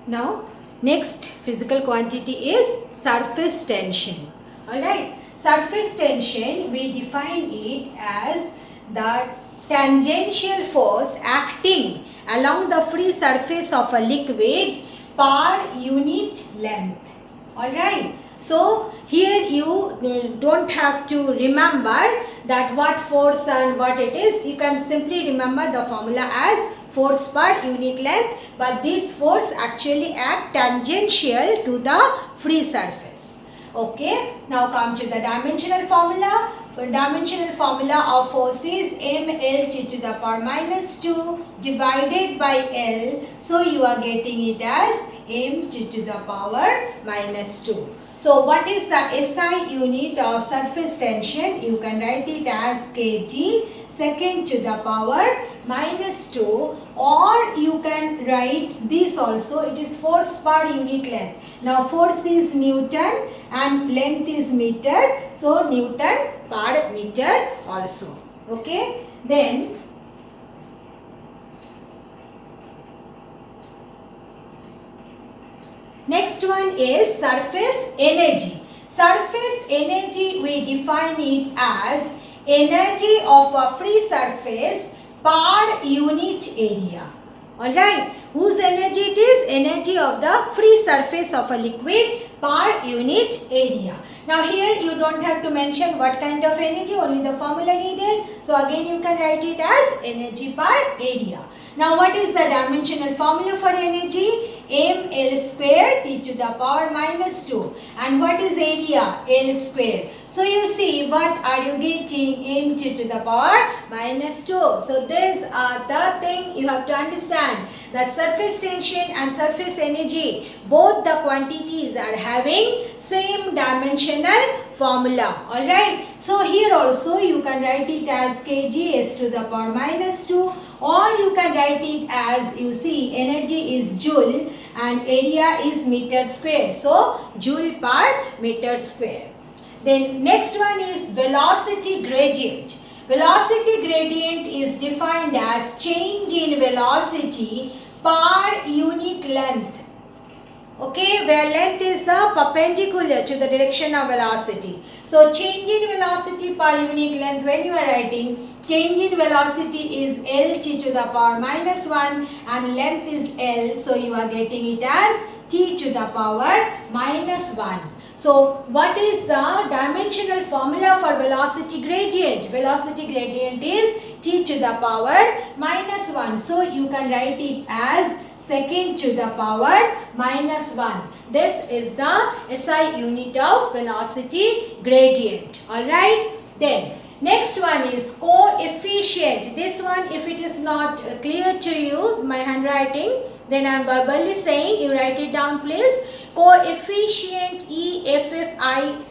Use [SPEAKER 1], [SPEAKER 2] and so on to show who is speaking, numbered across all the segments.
[SPEAKER 1] Now, next physical quantity is surface tension. Alright, surface tension, we define it as the tangential force acting along the free surface of a liquid per unit length. Alright, so here you don't have to remember that what force and what it is. You can simply remember the formula as force per unit length, but this force actually act tangential to the free surface. Okay, now come to the dimensional formula. For dimensional formula of force is mL t to the power minus 2 divided by L. So you are getting it as m t to the power minus 2. So what is the SI unit of surface tension? You can write it as kg second to the power minus 2, or you can write this also, it is force per unit length. Now force is Newton and length is meter, so Newton per meter also. Okay, then next one is surface energy. Surface energy, we define it as energy of a free surface per unit area. Alright, whose energy it is? Energy of the free surface of a liquid per unit area. Now here you don't have to mention what kind of energy, only the formula needed. So again you can write it as energy per area. Now what is the dimensional formula for energy? mL square t to the power minus 2. And what is area? L square. So you see, what are you getting? m t to the power minus 2. So these are the thing you have to understand, that surface tension and surface energy, both the quantities are having same dimensional formula. Alright. So here also you can write it as kg s to the power minus 2, or you can write it as, you see, energy is joule and area is meter square. So joule per meter square. Then next one is velocity gradient. Velocity gradient is defined as change in velocity per unit length. Okay, where length is the perpendicular to the direction of velocity. So change in velocity per unit length, when you are writing, change in velocity is L t to the power minus 1 and length is L. So you are getting it as t to the power minus 1. So what is the dimensional formula for velocity gradient? Velocity gradient is t to the power minus 1. So you can write it as second to the power minus 1. This is the SI unit of velocity gradient. Alright. Then next one is coefficient. This one, if it is not clear to you, my handwriting, then I am verbally saying, you write it down please. Coefficient EFFICIENT,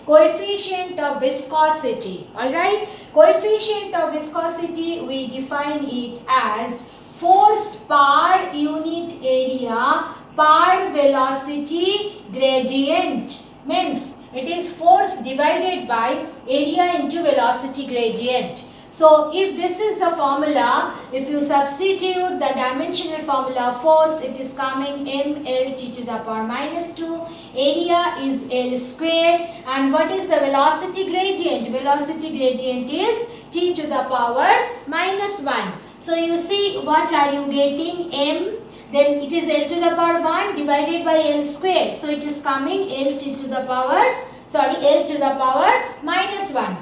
[SPEAKER 1] coefficient of viscosity. Alright. Coefficient of viscosity, we define it as force per unit area per velocity gradient. Means it is force divided by area into velocity gradient. So if this is the formula, if you substitute the dimensional formula force, it is coming mL t to the power minus 2, area is L square, and what is the velocity gradient? Velocity gradient is t to the power minus 1. So you see, what are you getting? M, then it is L to the power 1 divided by L square. So it is coming L to the power minus 1.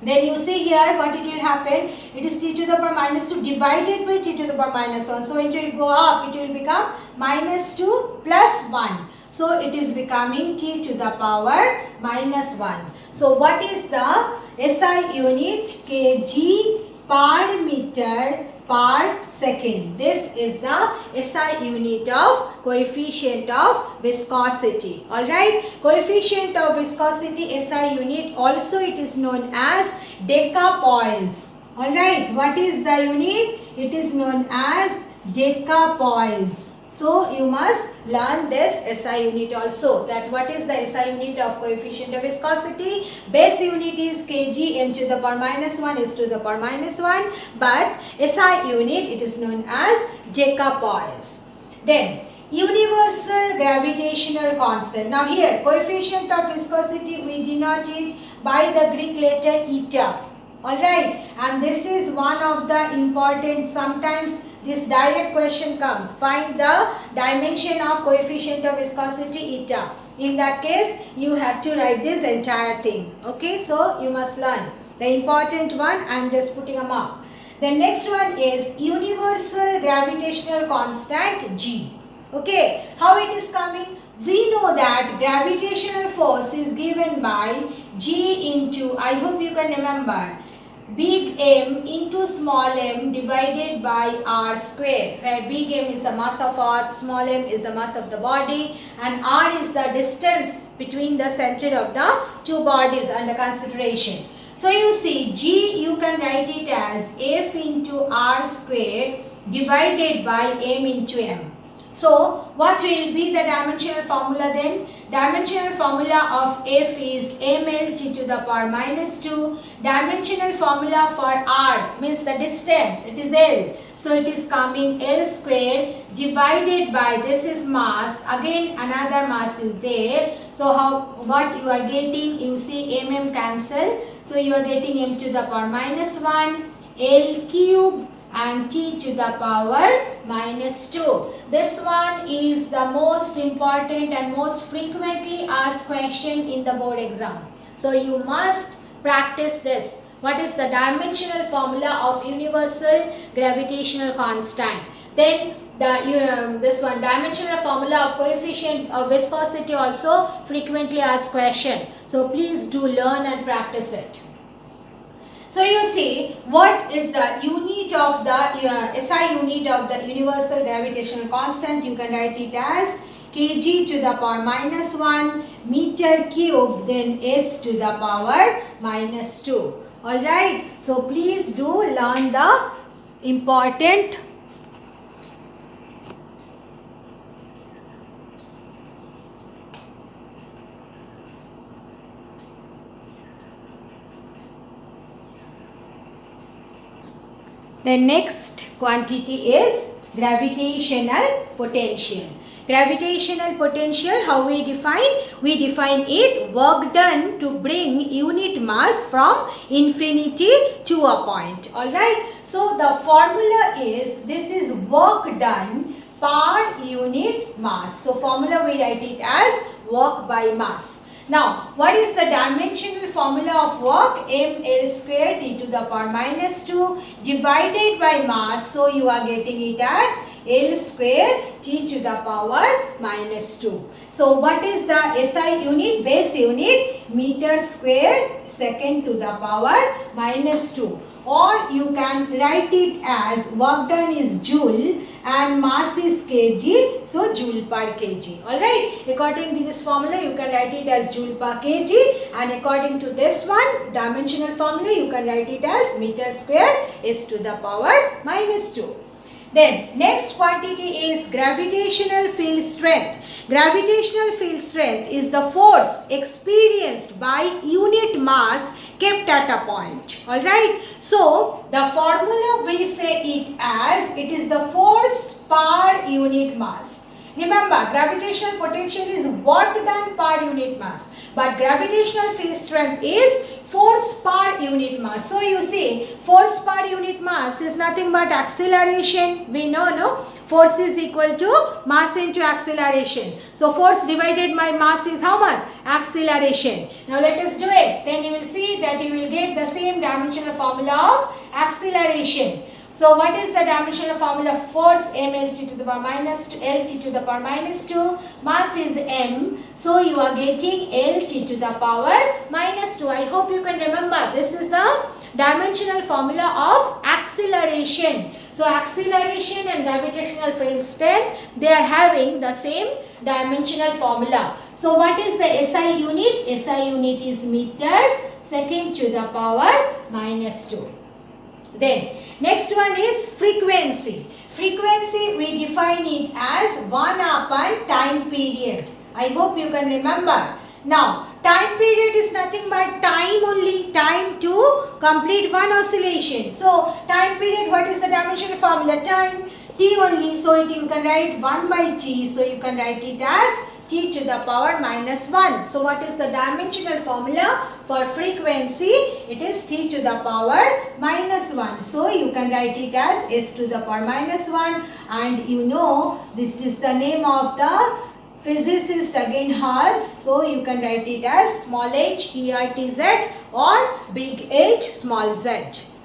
[SPEAKER 1] Then you see here what it will happen. It is t to the power minus 2 divided by t to the power minus 1. So it will go up. It will become minus 2 plus 1. So it is becoming t to the power minus 1. So what is the SI unit? Kg per meter per second. This is the SI unit of coefficient of viscosity. Alright. Coefficient of viscosity SI unit, also it is known as decapoise. Alright. What is the unit? It is known as decapoise. So you must learn this SI unit also. That what is the SI unit of coefficient of viscosity? Base unit is kg, m to the power minus 1 is to the power minus 1. But SI unit, it is known as decapoise. Then universal gravitational constant. Now here coefficient of viscosity we denote it by the Greek letter eta. Alright, and this is one of the important, sometimes this direct question comes, find the dimension of coefficient of viscosity eta. In that case you have to write this entire thing. Okay, so you must learn the important one. I am just putting a mark. The next one is universal gravitational constant G. Okay, how it is coming? We know that gravitational force is given by G into, I hope you can remember, big M into small m divided by r square, where big M is the mass of earth, small m is the mass of the body, and r is the distance between the center of the two bodies under consideration. So you see G, you can write it as F into r square divided by m into m. So what will be the dimensional formula then? Dimensional formula of F is mLt to the power minus 2. Dimensional formula for r means the distance, it is L. So it is coming L square divided by, this is mass, again another mass is there. So what you are getting, you see mm cancel. So you are getting m to the power minus 1, L cube and t to the power minus 2. This one is the most important and most frequently asked question in the board exam. So you must practice this. What is the dimensional formula of universal gravitational constant? Then this one, dimensional formula of coefficient of viscosity, also frequently asked question. So please do learn and practice it. So you see, what is the unit of the SI unit of the universal gravitational constant? You can write it as kg to the power minus 1 meter cube, then s to the power minus 2. Alright, so please do learn the important The next quantity is gravitational potential. Gravitational potential, how we define? We define it work done to bring unit mass from infinity to a point. Alright. So the formula is, this is work done per unit mass. So formula we write it as work by mass. Now, what is the dimensional formula of work? mL square t to the power minus 2 divided by mass. So, you are getting it as L square t to the power minus 2. So, what is the SI unit? Base unit meter square second to the power minus 2. Or you can write it as work done is joule and mass is kg, so joule per kg. Alright, according to this formula you can write it as joule per kg, and according to this one dimensional formula you can write it as meter square s to the power minus 2. Then next quantity is gravitational field strength. Gravitational field strength is the force experienced by unit mass kept at a point. Alright. So the formula we say it as, it is the force per unit mass. Remember, gravitational potential is work done per unit mass, but gravitational field strength is force per unit mass. So you see, force per unit mass is nothing but acceleration. We know, no? Force is equal to mass into acceleration. So force divided by mass is how much? Acceleration. Now let us do it. Then you will see that you will get the same dimensional formula of acceleration. So what is the dimensional formula of force? mLt to the power minus 2, Lt to the power minus 2. Mass is m. So you are getting Lt to the power minus 2. I hope you can remember. This is the dimensional formula of acceleration. So acceleration and gravitational field strength, they are having the same dimensional formula. So what is the SI unit? SI unit is meter second to the power minus 2. Then next one is frequency. Frequency we define it as 1 upon time period. I hope you can remember. Now time period is nothing but time only, time to complete one oscillation. So time period, what is the dimensional formula? Time t only, so you can write 1 by t, so you can write it as t to the power minus 1. So what is the dimensional formula for frequency? It is t to the power minus 1. So you can write it as s to the power minus 1, and you know this is the name of the physicist again, Hertz. So you can write it as small h Hertz or big H small z.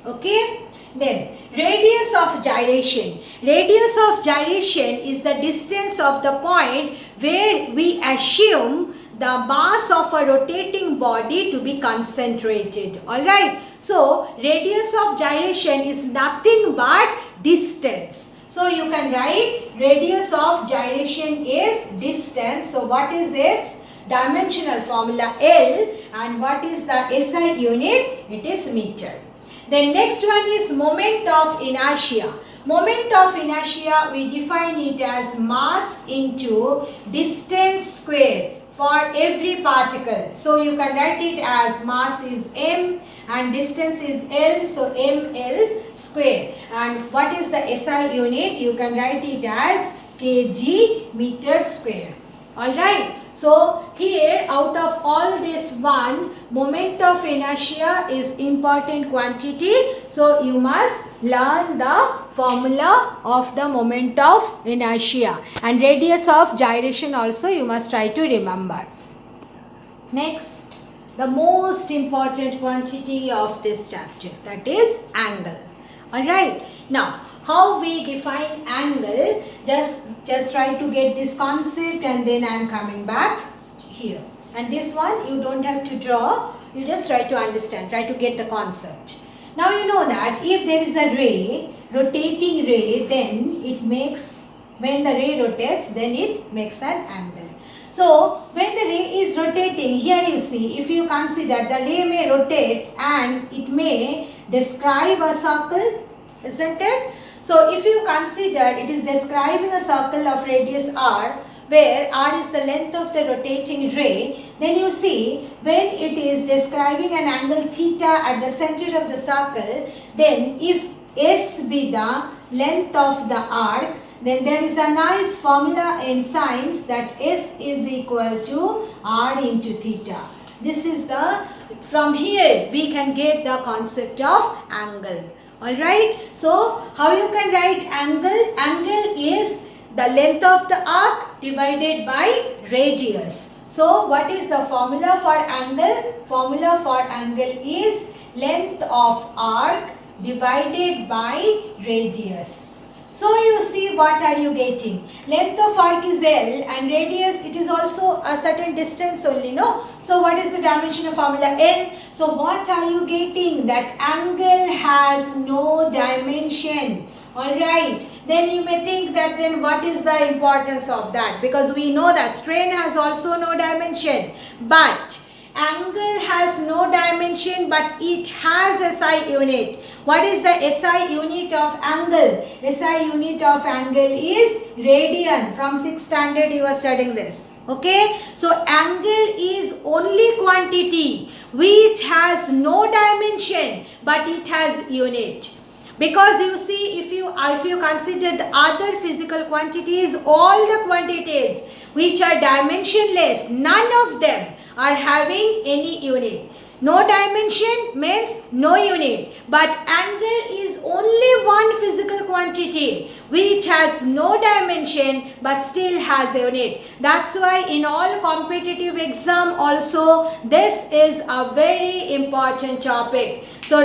[SPEAKER 1] Okay. Then radius of gyration. Radius of gyration is the distance of the point where we assume the mass of a rotating body to be concentrated. Alright. So radius of gyration is nothing but distance. So you can write radius of gyration is distance. So what is its dimensional formula? L, and what is the SI unit? It is meter. Then next one is moment of inertia. Moment of inertia, we define it as mass into distance square for every particle. So you can write it as mass is m and distance is L, so ml square. And what is the SI unit? You can write it as kg meter square. Alright. So here out of all this one, moment of inertia is important quantity. So you must learn the formula of the moment of inertia, and radius of gyration also you must try to remember. Next, the most important quantity of this chapter, that is angle. Alright. Now, how we define angle, just try to get this concept, and then I am coming back here. And this one you don't have to draw, you just try to understand, try to get the concept. Now you know that if there is a ray, rotating ray, then it makes, when the ray rotates, then it makes an angle. So when the ray is rotating, here you see, if you consider the ray may rotate and it may describe a circle, isn't it? So if you consider it is describing a circle of radius r, where r is the length of the rotating ray, then you see when it is describing an angle theta at the center of the circle, then if s be the length of the arc, then there is a nice formula in science that s is equal to r into theta. This is the, from here we can get the concept of angle. Alright, so how you can write angle? Angle is the length of the arc divided by radius. So what is the formula for angle? Formula for angle is length of arc divided by radius. So you see, what are you getting? Length of arc is L, and radius, it is also a certain distance only, no? So what is the dimensional formula? L. So what are you getting? That angle has no dimension. Alright. Then you may think that then what is the importance of that? Because we know that strain has also no dimension. But angle has no dimension, but it has SI unit. What is the SI unit of angle? SI unit of angle is radian. From 6th standard you are studying this. Okay. So angle is only quantity which has no dimension, but it has unit. Because you see, if you consider the other physical quantities, all the quantities which are dimensionless, none of them are having any unit. No dimension means no unit. But angle is only one physical quantity which has no dimension but still has a unit. That's why in all competitive exam also this is a very important topic. So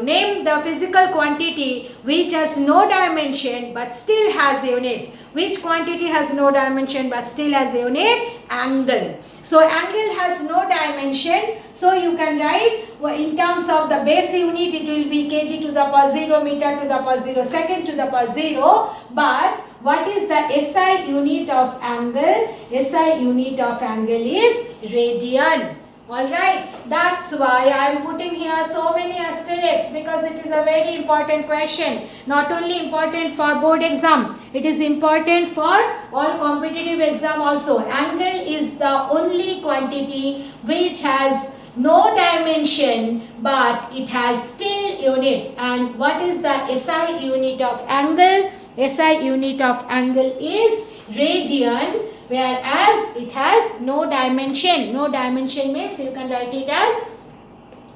[SPEAKER 1] name the physical quantity which has no dimension but still has a unit. Which quantity has no dimension but still has a unit? Angle. So angle has no dimension. So you can write in terms of the base unit, it will be kg to the power 0, meter to the power 0, second to the power 0. But what is the SI unit of angle? SI unit of angle is radian. Alright, that's why I am putting here so many asterisks, because it is a very important question. Not only important for board exam, it is important for all competitive exam also. Angle is the only quantity which has no dimension but it has still unit. And what is the SI unit of angle? SI unit of angle is radian, whereas it has no dimension. No dimension means you can write it as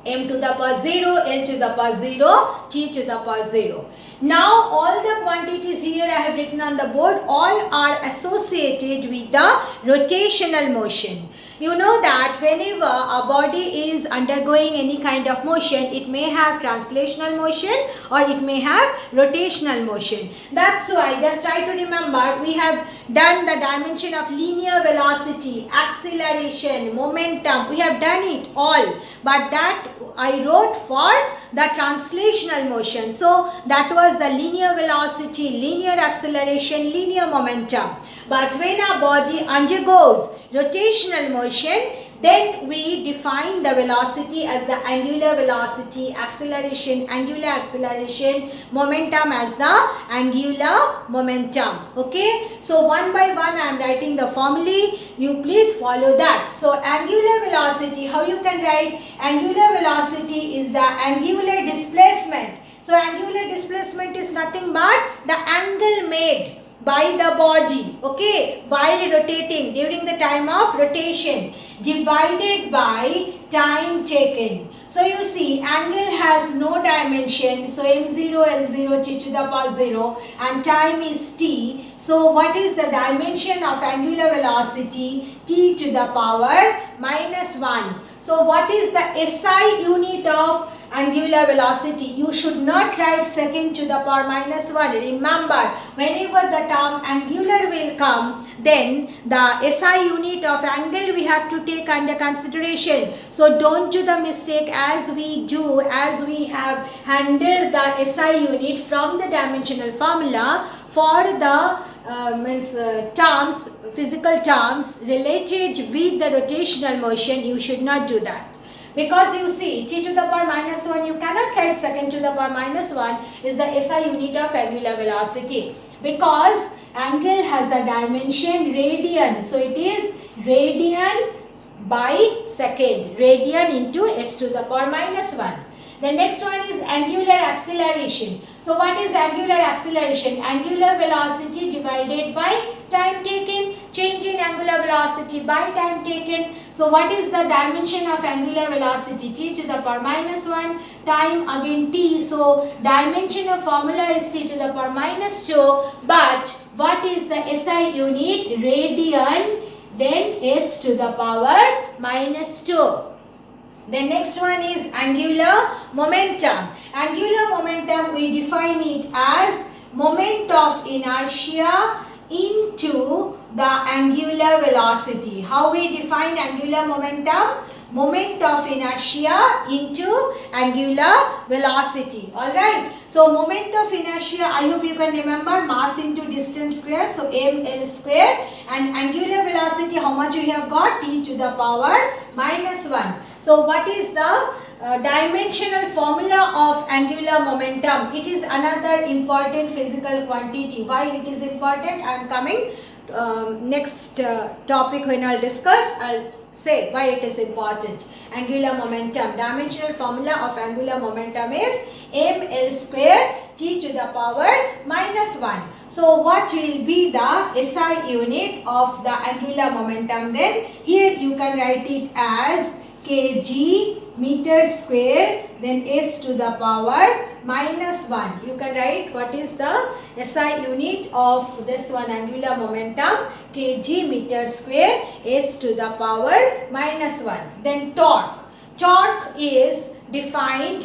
[SPEAKER 1] m to the power 0, l to the power 0, t to the power 0. Now all the quantities here I have written on the board, all are associated with the rotational motion. You know that whenever a body is undergoing any kind of motion, it may have translational motion or it may have rotational motion. That's why just try to remember, we have done the dimension of linear velocity, acceleration, momentum. We have done it all, but that I wrote for the translational motion. So that was the linear velocity, linear acceleration, linear momentum. But when a body undergoes rotational motion, then we define the velocity as the angular velocity, acceleration, angular acceleration, momentum as the angular momentum. Okay, so one by one I am writing the formulae, you please follow that. So angular velocity, how you can write? Angular velocity is the angular displacement. So angular displacement is nothing but the angle made by the body, okay, while rotating, during the time of rotation, divided by time taken. So you see, angle has no dimension, so m0, l0, t to the power 0, and time is t. So what is the dimension of angular velocity? T to the power minus 1. So what is the SI unit of angular velocity? You should not write second to the power minus 1. Remember, whenever the term angular will come, then the SI unit of angle we have to take under consideration. So don't do the mistake as we do, as we have handled the SI unit from the dimensional formula for the terms, physical terms related with the rotational motion. You should not do that. Because you see, t to the power minus 1, you cannot write second to the power minus 1 is the SI unit of angular velocity. Because angle has a dimension radian. So it is radian by second. Radian into s to the power minus 1. The next one is angular acceleration. So what is angular acceleration? Angular velocity divided by time taken. Change in angular velocity by time taken. So what is the dimension of angular velocity? T to the power minus 1. Time again t. So dimension of formula is t to the power minus 2. But what is the SI unit? Radian. Then s to the power minus 2. The next one is angular momentum. Angular momentum, we define it as moment of inertia into the angular velocity. How we define angular momentum? Moment of inertia into angular velocity. Alright. So moment of inertia, I hope you can remember, mass into distance square. So ml square, and angular velocity, how much we have got? T to the power minus 1. So what is the dimensional formula of angular momentum? It is another important physical quantity. Why it is important? I am coming next topic when I will discuss. I will say why it is important. Angular momentum. Dimensional formula of angular momentum is ml square t to the power minus 1. So what will be the SI unit of the angular momentum then? Here you can write it as kg meter square, then s to the power minus 1. You can write what is the SI unit of this one, angular momentum, kg meter square, s to the power minus 1. Then torque. Torque is defined,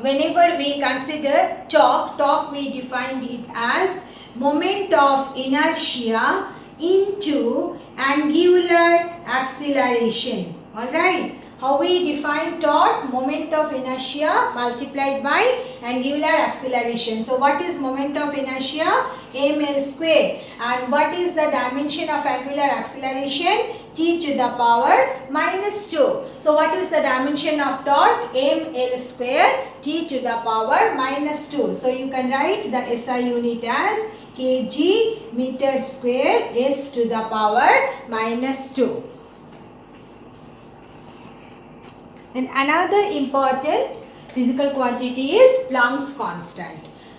[SPEAKER 1] whenever we consider torque we defined it as moment of inertia into angular acceleration. Alright. How we define torque? Moment of inertia multiplied by angular acceleration. So what is moment of inertia? ml square. And what is the dimension of angular acceleration? T to the power minus 2. So what is the dimension of torque? ml square t to the power minus 2. So you can write the SI unit as kg meter square s to the power minus 2. And another important physical quantity is Planck's constant.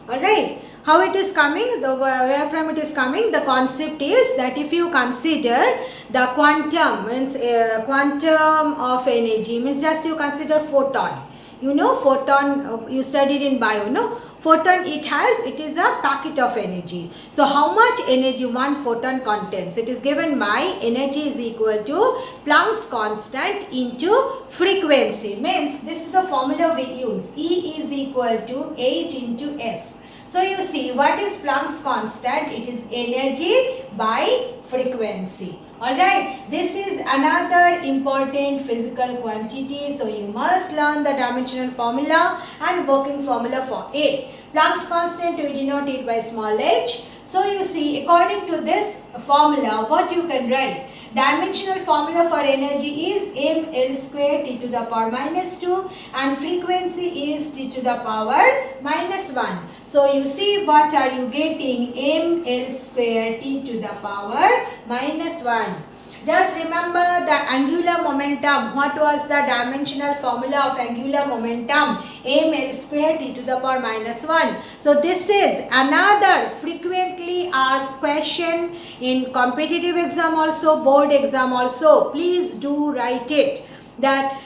[SPEAKER 1] Alright, how it is coming, where from it is coming, the concept is that if you consider the quantum, means quantum of energy, means just you consider photon. You know photon, you studied in bio, no? Photon, it is a packet of energy. So how much energy one photon contains? It is given by energy is equal to Planck's constant into frequency. Means this is the formula we use. E is equal to h into f. So you see, what is Planck's constant? It is energy by frequency. Alright, this is another important physical quantity. So you must learn the dimensional formula and working formula for it. Planck's constant, we denote it by small h. So you see, according to this formula, what you can write? Dimensional formula for energy is ml square t to the power minus 2 and frequency is t to the power minus 1. So you see, what are you getting? ml square t to the power minus 1. Just remember the angular momentum. What was the dimensional formula of angular momentum? ml square t to the power minus 1. So this is another frequently asked question in competitive exam also, board exam also. Please do write it. That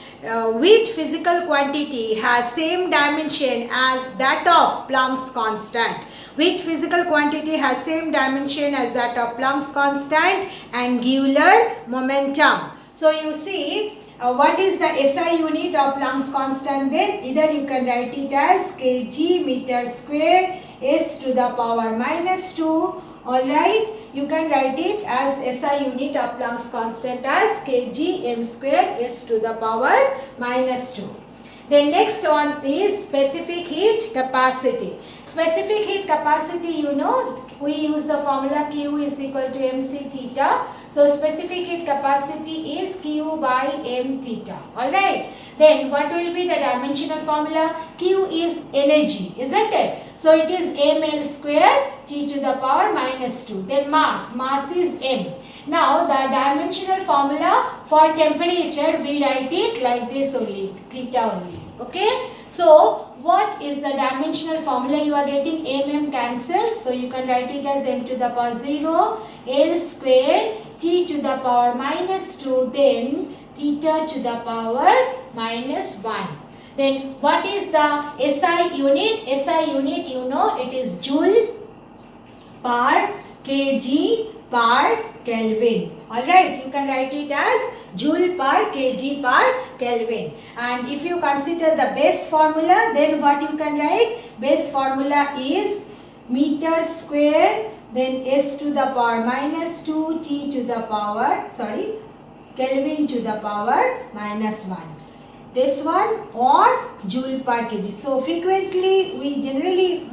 [SPEAKER 1] which physical quantity has same dimension as that of Planck's constant? Which physical quantity has same dimension as that of Planck's constant? Angular momentum. So you see, what is the SI unit of Planck's constant then? Either you can write it as kg meter square s to the power minus 2. Alright, you can write it as SI unit of Planck's constant as kg m square s to the power minus 2. The next one is specific heat capacity. Specific heat capacity, you know, we use the formula Q is equal to mc theta. So specific heat capacity is Q by m theta. Alright. Then what will be the dimensional formula? Q is energy, isn't it? So it is ml square t to the power minus 2. Then mass is m. Now the dimensional formula for temperature, we write it like this only, theta only. Okay. So what is the dimensional formula you are getting? Cancel. So you can write it as m to the power 0, L square t to the power minus 2, then theta to the power minus 1. Then what is the SI unit? SI unit, you know, it is joule per kg per Kelvin. Alright, you can write it as joule per kg per Kelvin. And if you consider the base formula, then what you can write? Base formula is meter square, then s to the power minus 2 t to the power, Kelvin to the power minus 1. This one or joule per kg. So frequently we generally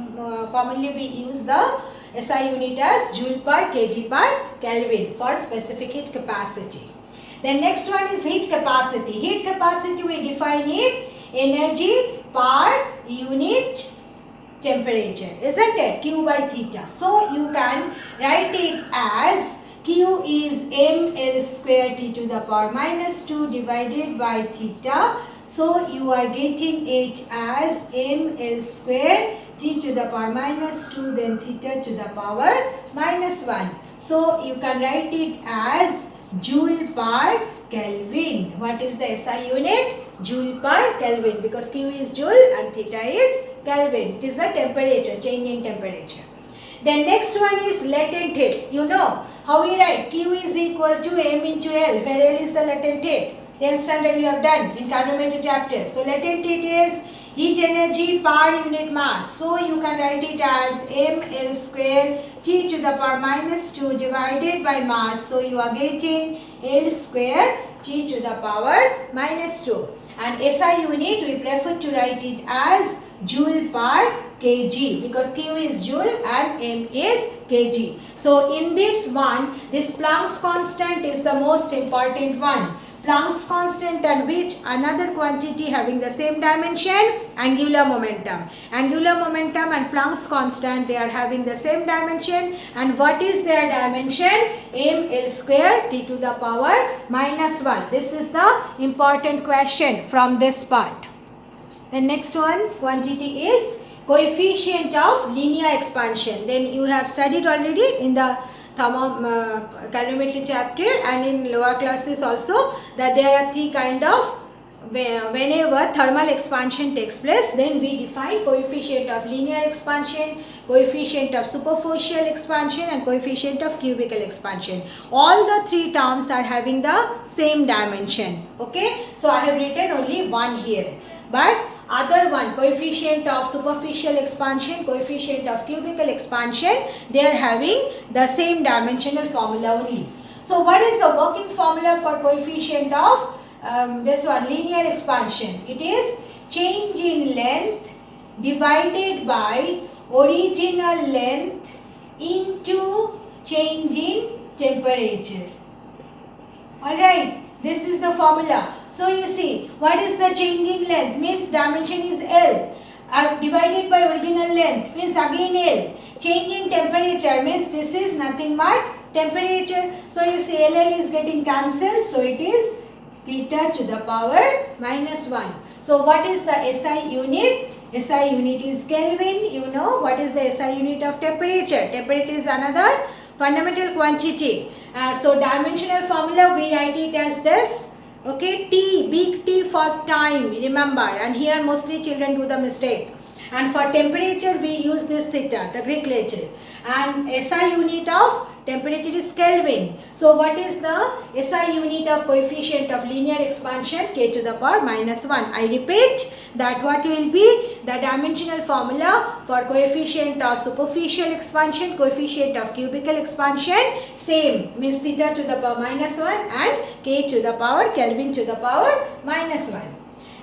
[SPEAKER 1] commonly we use the SI unit as joule per kg per Kelvin for specific heat capacity. Then next one is heat capacity. Heat capacity we define it energy per unit temperature, isn't it? Q by theta. So you can write it as Q is ml square t to the power minus 2 divided by theta. So you are getting it as ml square t to the power minus 2 then theta to the power minus 1. So you can write it as joule per Kelvin. What is the SI unit? Joule per Kelvin, because Q is joule and theta is Kelvin. It is the temperature, change in temperature. Then next one is latent heat. You know how we write? Q is equal to m into L, where L is the latent heat. 10th standard we have done in calorimetry chapter. So latent heat is heat energy per unit mass. So you can write it as ml square t to the power minus 2 divided by mass. So you are getting L square t to the power minus 2. And SI unit we prefer to write it as joule per kg, because Q is joule and M is kg. So in this one, this Planck's constant is the most important one. Planck's constant and which another quantity having the same dimension? Angular momentum. Angular momentum and Planck's constant, they are having the same dimension. And what is their dimension? ml square t to the power minus 1. This is the important question from this part. The next one quantity is coefficient of linear expansion. Then you have studied already in the calorimetry chapter and in lower classes also, that there are three kind of, whenever thermal expansion takes place, then we define coefficient of linear expansion, coefficient of superficial expansion and coefficient of cubical expansion. All the three terms are having the same dimension. Okay, so I have written only one here, but other one, coefficient of superficial expansion, coefficient of cubical expansion, they are having the same dimensional formula only. So what is the working formula for coefficient of this one, linear expansion? It is change in length divided by original length into change in temperature. Alright, this is the formula. So you see, what is the change in length? Means dimension is L. Divided by original length means again L. Change in temperature means this is nothing but temperature. So you see, LL is getting cancelled. So it is theta to the power minus 1. So what is the SI unit? SI unit is Kelvin. You know what is the SI unit of temperature? Temperature is another fundamental quantity. So dimensional formula, we write it as this. Okay, T, big T for time, remember, and here mostly children do the mistake. And for temperature we use this theta, the Greek letter, and SI unit of temperature is Kelvin. So what is the SI unit of coefficient of linear expansion? K to the power minus 1. I repeat that what will be the dimensional formula for coefficient of superficial expansion, coefficient of cubical expansion, same, means theta to the power minus 1 and K to the power Kelvin to the power minus 1.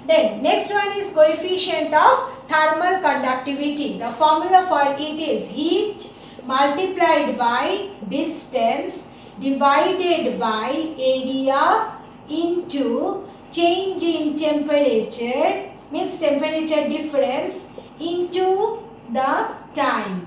[SPEAKER 1] Then next one is coefficient of thermal conductivity. The formula for it is heat multiplied by distance divided by area into change in temperature, means temperature difference, into the time.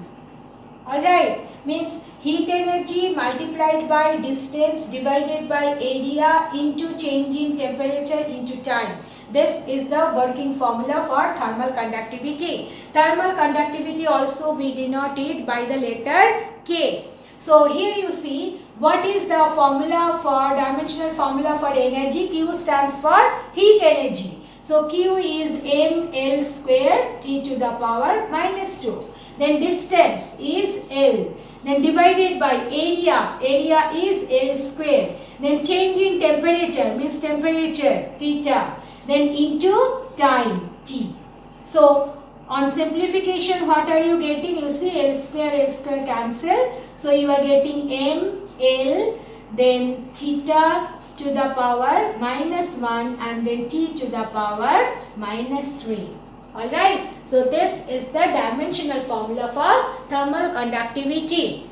[SPEAKER 1] Alright, means heat energy multiplied by distance divided by area into change in temperature into time. This is the working formula for thermal conductivity. Thermal conductivity also we denote it by the letter K. So here you see what is the formula for dimensional formula for energy. Q stands for heat energy. So Q is mL square T to the power minus 2. Then distance is L. Then divided by area. Area is L square. Then change in temperature means temperature theta. Then into time T. So on simplification, what are you getting? You see L square cancel. So you are getting M, L, then theta to the power minus 1 and then T to the power minus 3. Alright. So this is the dimensional formula for thermal conductivity.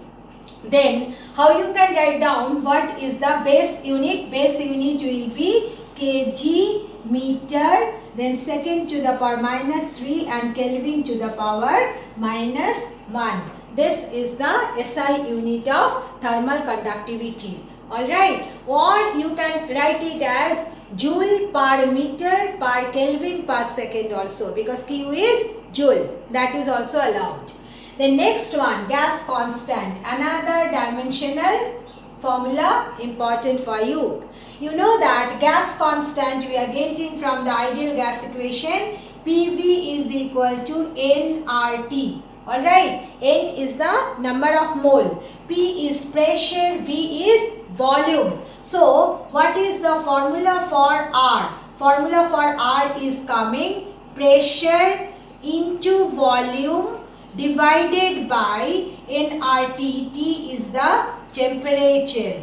[SPEAKER 1] Then how you can write down what is the base unit? Base unit will be kg meter, then second to the power minus 3 and Kelvin to the power minus 1. This is the SI unit of thermal conductivity. Alright, or you can write it as joule per meter per Kelvin per second also, because Q is joule, that is also allowed. The next one, gas constant, another dimensional formula important for you. You know that gas constant we are getting from the ideal gas equation. PV is equal to nRT. Alright, N is the number of mole, P is pressure, V is volume. So what is the formula for R? Formula for R is coming pressure into volume divided by nRT. T is the temperature.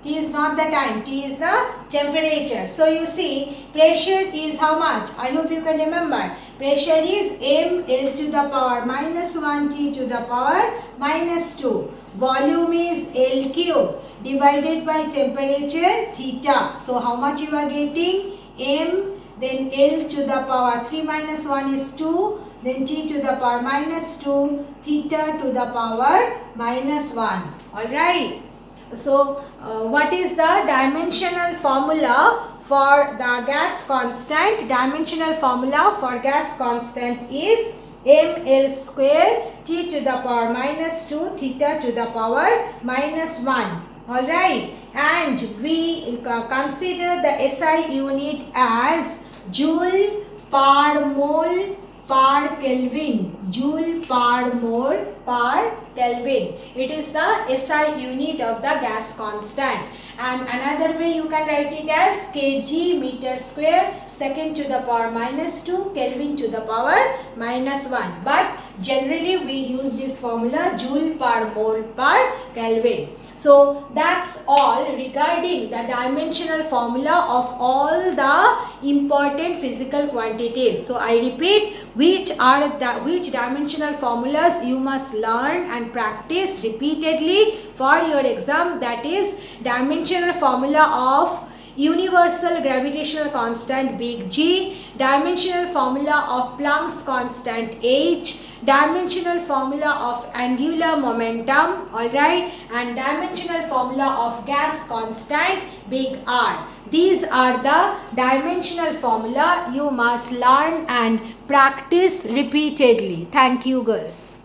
[SPEAKER 1] T is not the time, T is the temperature. So you see pressure is how much? I hope you can remember. Pressure is mL to the power minus 1 T to the power minus 2. Volume is L cube divided by temperature theta. So how much you are getting? M, then L to the power 3 minus 1 is 2. Then T to the power minus 2, theta to the power minus 1. Alright. So, what is the dimensional formula for the gas constant? Dimensional formula for gas constant is ml square t to the power minus 2 theta to the power minus 1. Alright, and we consider the SI unit as joule per mole per Kelvin. Joule per mole per Kelvin. It is the SI unit of the gas constant. And another way you can write it as kg meter square second to the power minus 2 Kelvin to the power minus 1. But generally we use this formula joule per mole per Kelvin. So that's all regarding the dimensional formula of all the important physical quantities. So I repeat, which dimensional formulas you must learn and practice repeatedly for your exam. That is dimensional formula of universal gravitational constant big G, dimensional formula of Planck's constant H, dimensional formula of angular momentum, alright, and dimensional formula of gas constant big R. These are the dimensional formula you must learn and practice repeatedly. Thank you, girls.